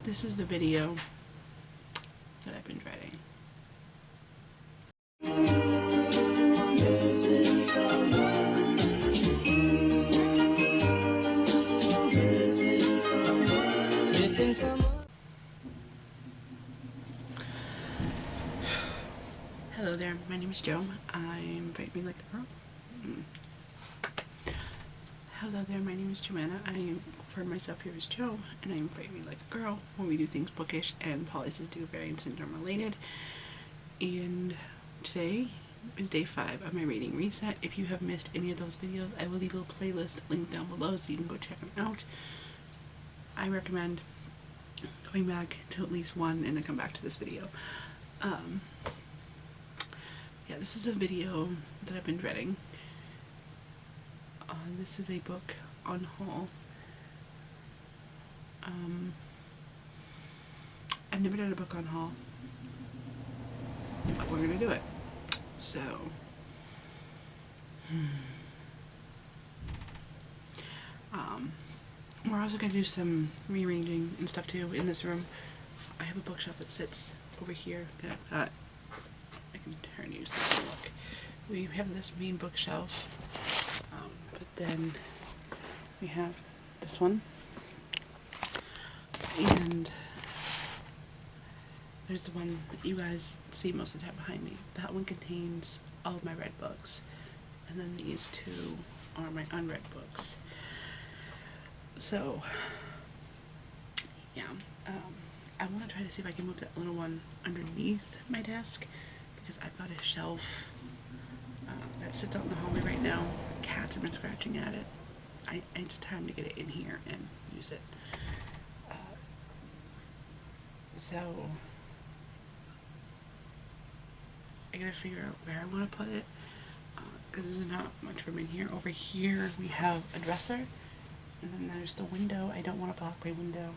This is the video that I've been dreading. Hello there, my name is Joe. I'm Fight Me Like a Girl. Hello there, my name is Joanna. I refer to myself here as Joe, and I am Fight Me Like a Girl, where we do things bookish and policies do variant syndrome related. And today is day 5 of my reading reset. If you have missed any of those videos, I will leave a playlist linked down below so you can go check them out. I recommend going back to at least one and then come back to this video. Yeah, this is a video that I've been dreading. This is a book on haul. I've never done a book on haul, but we're gonna do it. So, we're also gonna do some rearranging and stuff too in this room. I have a bookshelf that sits over here that I've got. I can turn you so you can look. We have this main bookshelf. But then we have this one, and there's the one that you guys see most of the time behind me. That one contains all of my read books, and then these two are my unread books. So yeah, I want to try to see if I can move that little one underneath my desk, because I've got a shelf that sits out in the hallway right now. Cats have been scratching at it. It's time to get it in here and use it. So I gotta figure out where I want to put it, because there's not much room in here. Over here we have a dresser, and then there's the window. I don't want to block my window.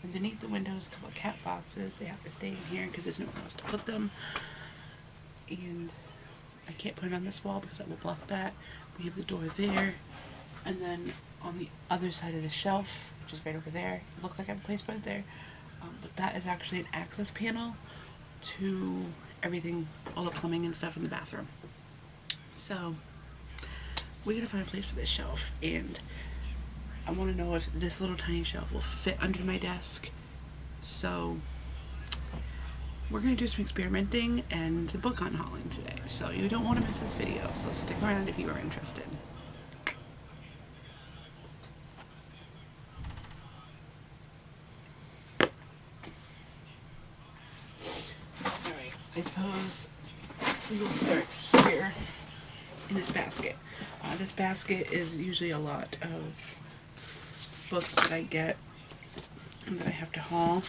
Underneath the window is a couple of cat boxes. They have to stay in here because there's nowhere else to put them. And I can't put it on this wall because that will block that. We have the door there, and then on the other side of the shelf, which is right over there, it looks like I have a place for it there, but that is actually an access panel to everything, all the plumbing and stuff in the bathroom. So we gotta find a place for this shelf, and I want to know if this little tiny shelf will fit under my desk. So we're going to do some experimenting and some book unhauling today, so you don't want to miss this video, so stick around if you are interested. Alright, I suppose we will start here in this basket. This basket is usually a lot of books that I get and that I have to haul.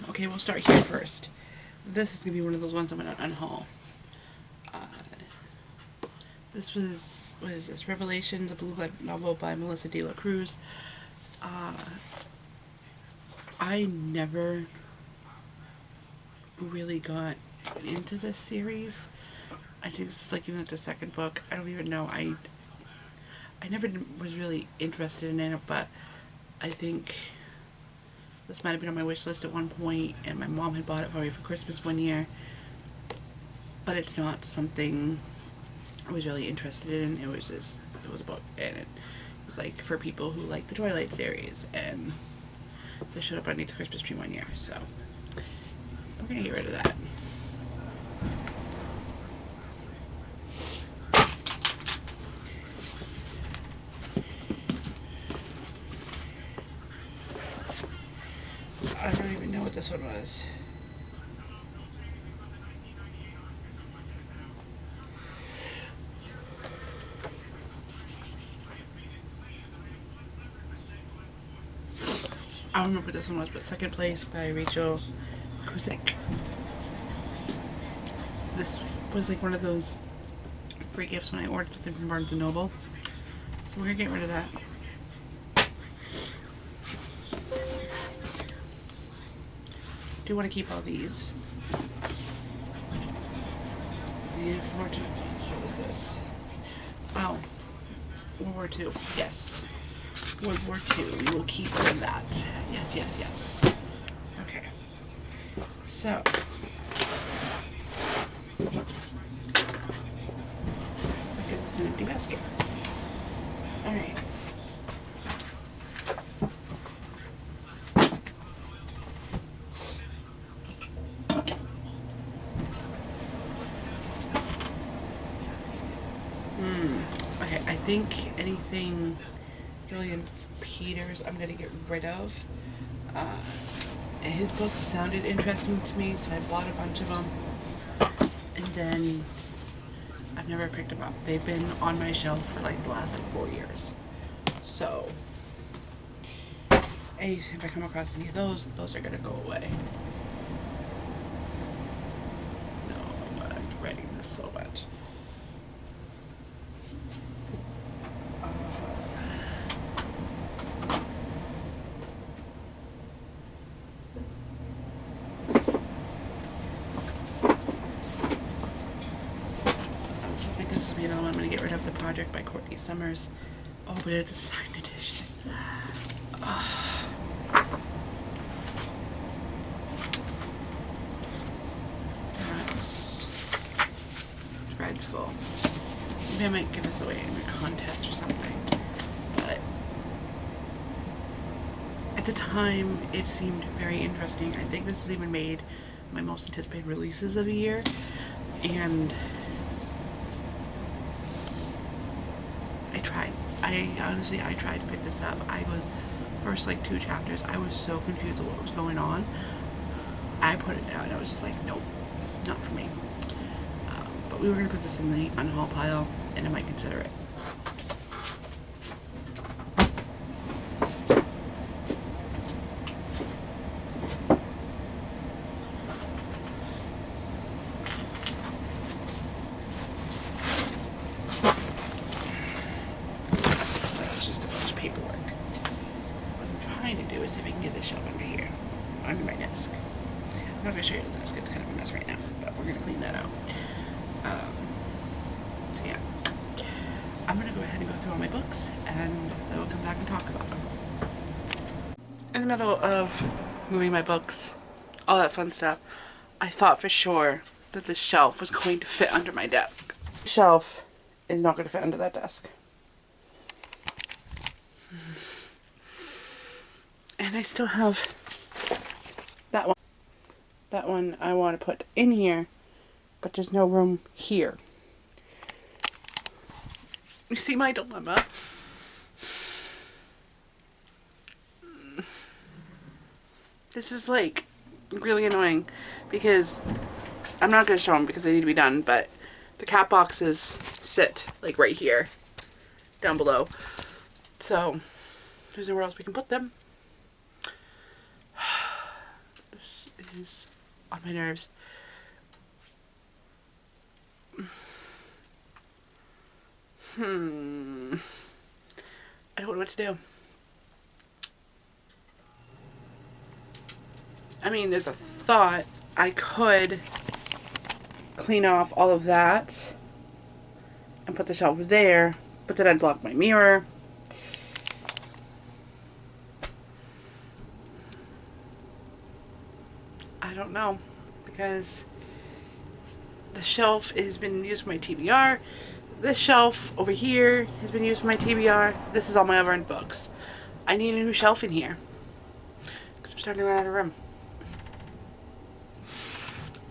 Okay, we'll start here first. This is going to be one of those ones I'm going to unhaul. This was, what is this? Revelations, a blue novel by Melissa De La Cruz. I never really got into this series. I think this is like even at the second book. I don't even know. I never was really interested in it, but I think this might have been on my wish list at one point, and my mom had bought it for me for Christmas one year, but it's not something I was really interested in. It was a book, and it was like for people who like the Twilight series, and this showed up underneath the Christmas tree one year, so we're gonna get rid of that. I don't even know what this one was. I don't remember what this one was, but Second Place by Rachel Cusick. This was like one of those free gifts when I ordered something from Barnes & Noble. So we're gonna get rid of that. Do want to keep all these. The unfortunate one. What was this? Oh, World War II. Yes. World War II. We will keep all of that. Yes, yes, yes. Okay. So. That gives us an empty basket. Alright. Okay, I think anything Gillian Peters I'm gonna get rid of. His books sounded interesting to me, so I bought a bunch of them. And then I've never picked them up. They've been on my shelf for like the last 4 years. So, if I come across any of those are gonna go away. No, I'm dreading this so much. I'm going to get rid of The Project by Courtney Summers. Oh, but it's a signed edition. That's dreadful. Maybe I might give this away in a contest or something. But at the time, it seemed very interesting. I think this has even made my most anticipated releases of the year. And I tried. I tried to pick this up. I was, first like 2 chapters, I was so confused of what was going on. I put it down. I was just like, nope, not for me. But we were going to put this in the unhaul pile, and I might consider it. See if I can get this shelf under here, under my desk. I'm not going to show you the desk, it's kind of a mess right now, but we're going to clean that out. So yeah, I'm going to go ahead and go through all my books, and then we'll come back and talk about them. In the middle of moving my books, all that fun stuff, I thought for sure that this shelf was going to fit under my desk. The shelf is not going to fit under that desk. And I still have that one. That one I want to put in here, but there's no room here. You see my dilemma? This is like really annoying because I'm not going to show them because they need to be done, but the cat boxes sit like right here, down below. So there's nowhere else we can put them. This is on my nerves. I don't know what to do. I mean, there's a thought I could clean off all of that and put the shelf there, but then I'd block my mirror. I don't know, because the shelf has been used for my TBR. This shelf over here has been used for my TBR. This is all my unearned books. I need a new shelf in here because I'm starting to run out of room.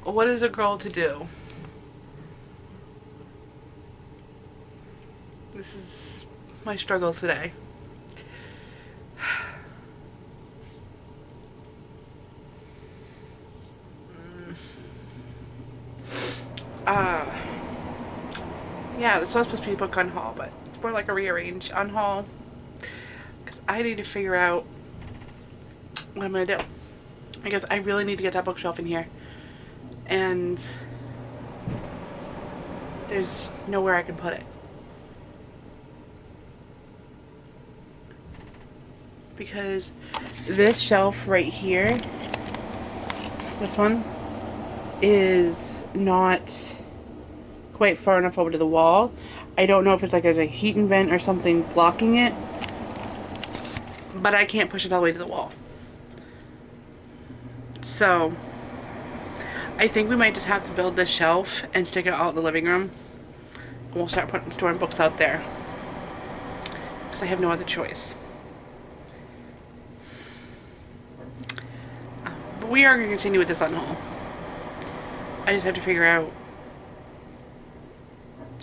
What is a girl to do? This is my struggle today. Yeah, this was supposed to be a book unhaul, but it's more like a rearrange unhaul. Because I need to figure out what I'm going to do. I guess I really need to get that bookshelf in here. And there's nowhere I can put it. Because this shelf right here, this one, is not quite far enough over to the wall. I don't know if it's like there's a heat and vent or something blocking it. but I can't push it all the way to the wall. So I think we might just have to build this shelf and stick it out in the living room. And we'll start storing books out there. Because I have no other choice. But we are going to continue with this unhaul. I just have to figure out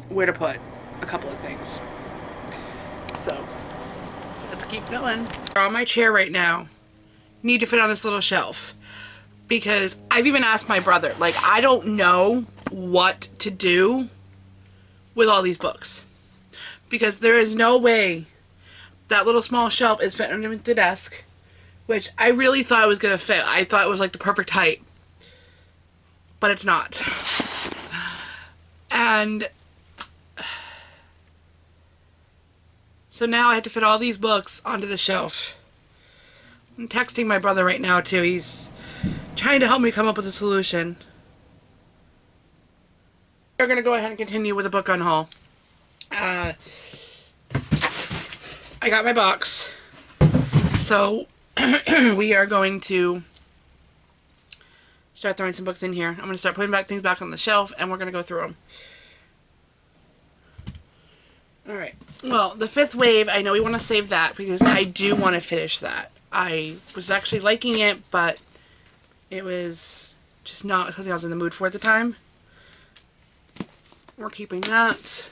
where to put a couple of things. So, let's keep going. They're on my chair right now. Need to fit on this little shelf. Because I've even asked my brother, like, I don't know what to do with all these books. Because there is no way that little small shelf is fit underneath the desk. Which I really thought it was going to fit. I thought it was like the perfect height. But it's not. And so now I have to fit all these books onto the shelf. I'm texting my brother right now too. He's trying to help me come up with a solution. We're going to go ahead and continue with the book unhaul. I got my box. So we are going to start throwing some books in here. I'm going to start putting things back on the shelf, and we're going to go through them. Alright. Well, the fifth wave, I know we want to save that because I do want to finish that. I was actually liking it, but it was just not something I was in the mood for at the time. We're keeping that.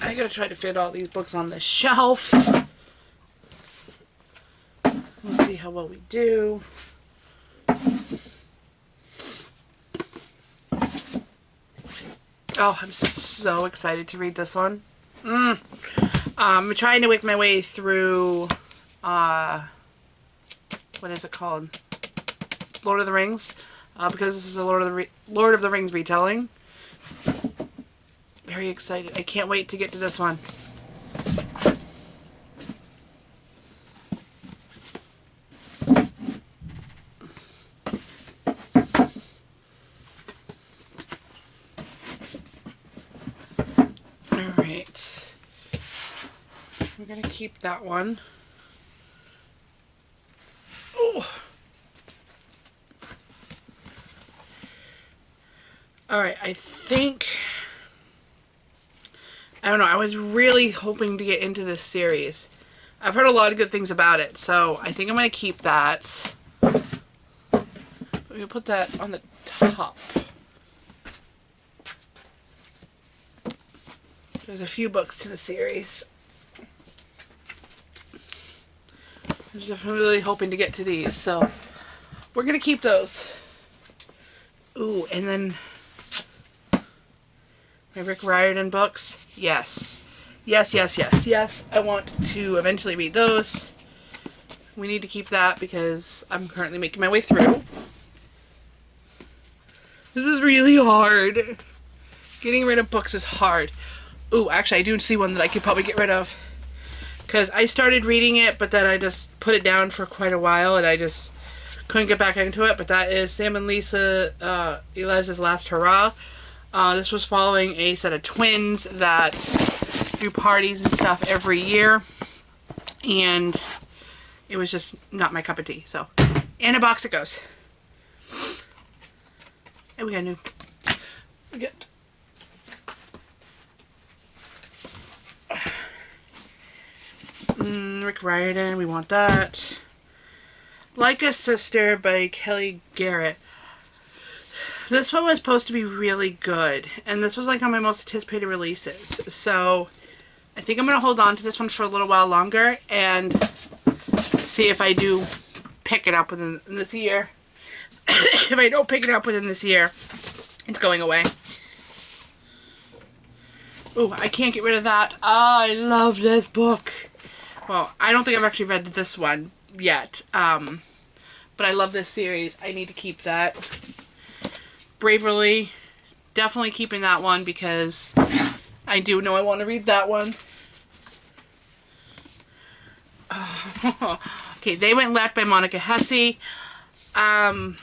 I gotta try to fit all these books on the shelf. We'll see how well we do. Oh, I'm so excited to read this one. I'm trying to make my way through, what is it called? Lord of the Rings. Because this is a Lord of the Rings retelling. Very excited. I can't wait to get to this one. Alright. We're going to keep that one. Oh! Alright, I think... I don't know, I was really hoping to get into this series. I've heard a lot of good things about it, so I think I'm going to keep that. We'll put that on the top. There's a few books to the series. I'm definitely really hoping to get to these, so we're going to keep those. Ooh, and then my Rick Riordan books. Yes. Yes, yes, yes, yes. I want to eventually read those. We need to keep that because I'm currently making my way through. This is really hard. Getting rid of books is hard. Ooh, actually, I do see one that I could probably get rid of. Because I started reading it, but then I just put it down for quite a while, and I just couldn't get back into it. But that is Sam and Lisa, Eliza's Last Hurrah. This was following a set of twins that do parties and stuff every year. And it was just not my cup of tea. So, in a box it goes. And we got a new... We get... Rick Riordan, we want that. Like a Sister by Kelly Garrett. This one was supposed to be really good, and this was like on my most anticipated releases. So I think I'm going to hold on to this one for a little while longer and see if I do pick it up within this year. If I don't pick it up within this year, it's going away. Ooh, I can't get rid of that. I love this book. Well, I don't think I've actually read this one yet. But I love this series. I need to keep that. Braverly. Definitely keeping that one because I do know I want to read that one. Okay, They Went Left by Monica Hesse. I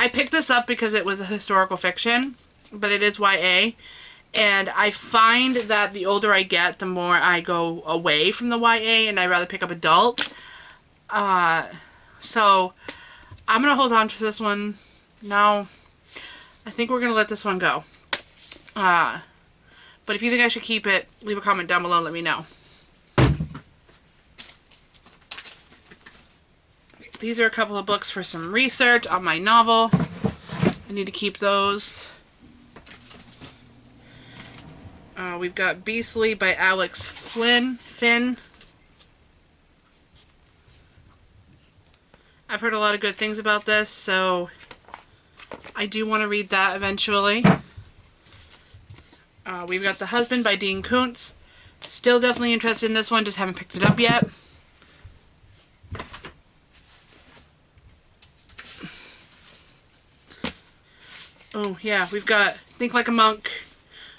picked this up because it was a historical fiction, but it is YA. And I find that the older I get, the more I go away from the YA and I'd rather pick up adult. So I'm going to hold on to this one. Now, I think we're going to let this one go. But if you think I should keep it, leave a comment down below and let me know. Okay, these are a couple of books for some research on my novel. I need to keep those. We've got Beastly by Alex Finn. I've heard a lot of good things about this, so I do want to read that eventually. We've got The Husband by Dean Koontz. Still definitely interested in this one, just haven't picked it up yet. Oh yeah, we've got Think Like a Monk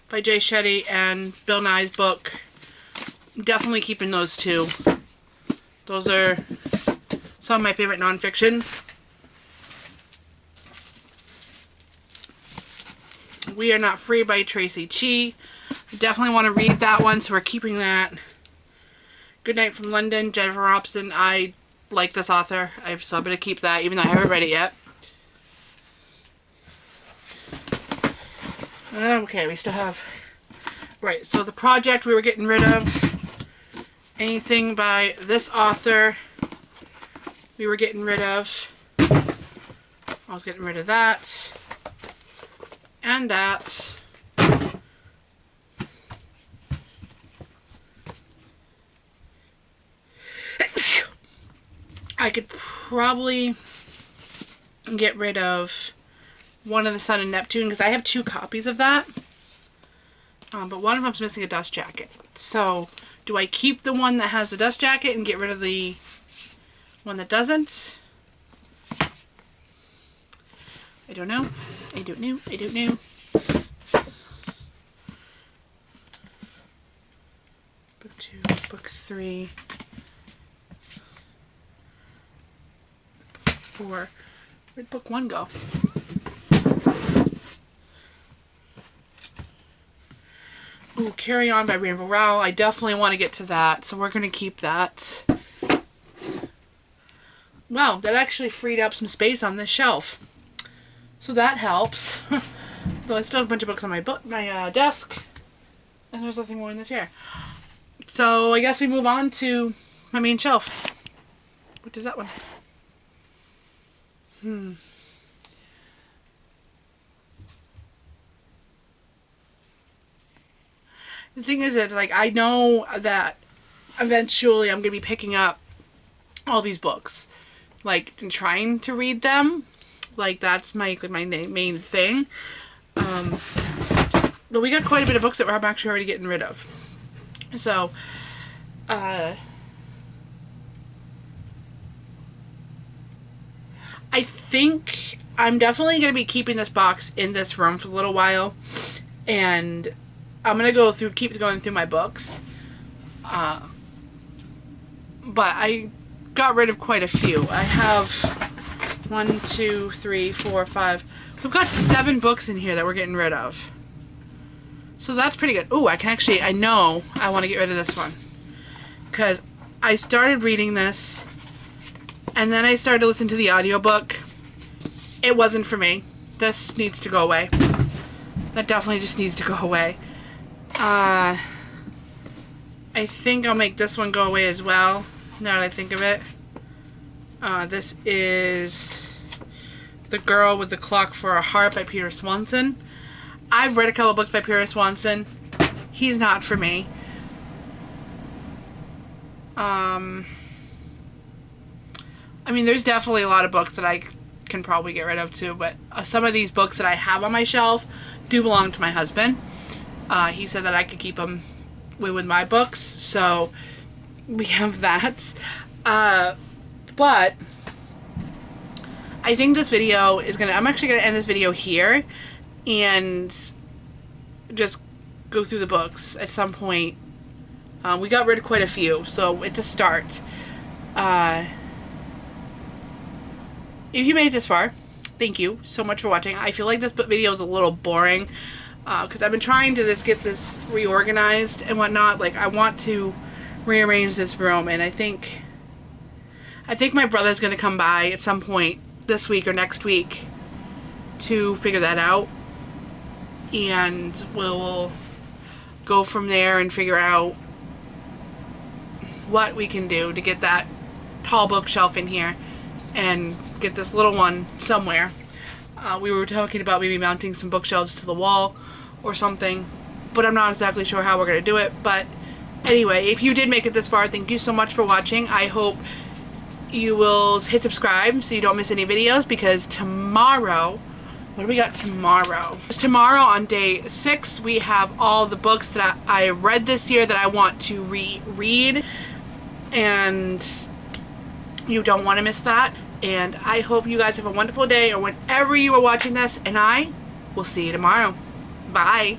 by Jay Shetty and Bill Nye's book. Definitely keeping those two. Those are some of my favorite nonfictions. We Are Not Free by Tracy Chee. I definitely want to read that one, so we're keeping that. Good Night from London, Jennifer Robson. I like this author, so I'm going to keep that, even though I haven't read it yet. Okay, we still have... Right, so The Project we were getting rid of. Anything by this author we were getting rid of. I was getting rid of that. And that. I could probably get rid of One of the Sun and Neptune because I have 2 copies of that. But one of them's missing a dust jacket. So, do I keep the one that has the dust jacket and get rid of the one that doesn't? I don't know. I don't know. I don't know. Book 2, book 3, book 4. Where'd book 1 go? Ooh, Carry On by Rainbow Rowell. I definitely want to get to that, so we're going to keep that. Wow, that actually freed up some space on this shelf. So that helps. Though I still have a bunch of books on my desk. And there's nothing more in the chair. So I guess we move on to my main shelf. What is that one? The thing is that, like, I know that eventually I'm going to be picking up all these books. Like, and trying to read them. Like, that's my main thing. But we got quite a bit of books that I'm actually already getting rid of. So, I think I'm definitely going to be keeping this box in this room for a little while. And I'm going to keep going through my books. But I got rid of quite a few. I have 1, 2, 3, 4, 5. We've got 7 books in here that we're getting rid of. So that's pretty good. Ooh, I know I want to get rid of this one. Because I started reading this, and then I started listening to the audiobook. It wasn't for me. This needs to go away. That definitely just needs to go away. I think I'll make this one go away as well, now that I think of it. This is The Girl with the Clock for a Heart by Peter Swanson. I've read a couple books by Peter Swanson. He's not for me. I mean, there's definitely a lot of books that I can probably get rid of too, but some of these books that I have on my shelf do belong to my husband. He said that I could keep them with my books, so we have that. But I think this video is I'm actually gonna end this video here and just go through the books at some point. We got rid of quite a few, so it's a start. If you made it this far, thank you so much for watching. I feel like this video is a little boring, because I've been trying to just get this reorganized and whatnot. Like, I want to rearrange this room, and I think my brother's gonna come by at some point this week or next week to figure that out, and we'll go from there and figure out what we can do to get that tall bookshelf in here and get this little one somewhere. We were talking about maybe mounting some bookshelves to the wall or something, but I'm not exactly sure how we're going to do it. But anyway, if you did make it this far, thank you so much for watching. I hope you will hit subscribe so you don't miss any videos, because tomorrow, what do we got tomorrow? Tomorrow on day 6, we have all the books that I read this year that I want to reread, and you don't want to miss that. And I hope you guys have a wonderful day or whenever you are watching this, and I will see you tomorrow. Bye.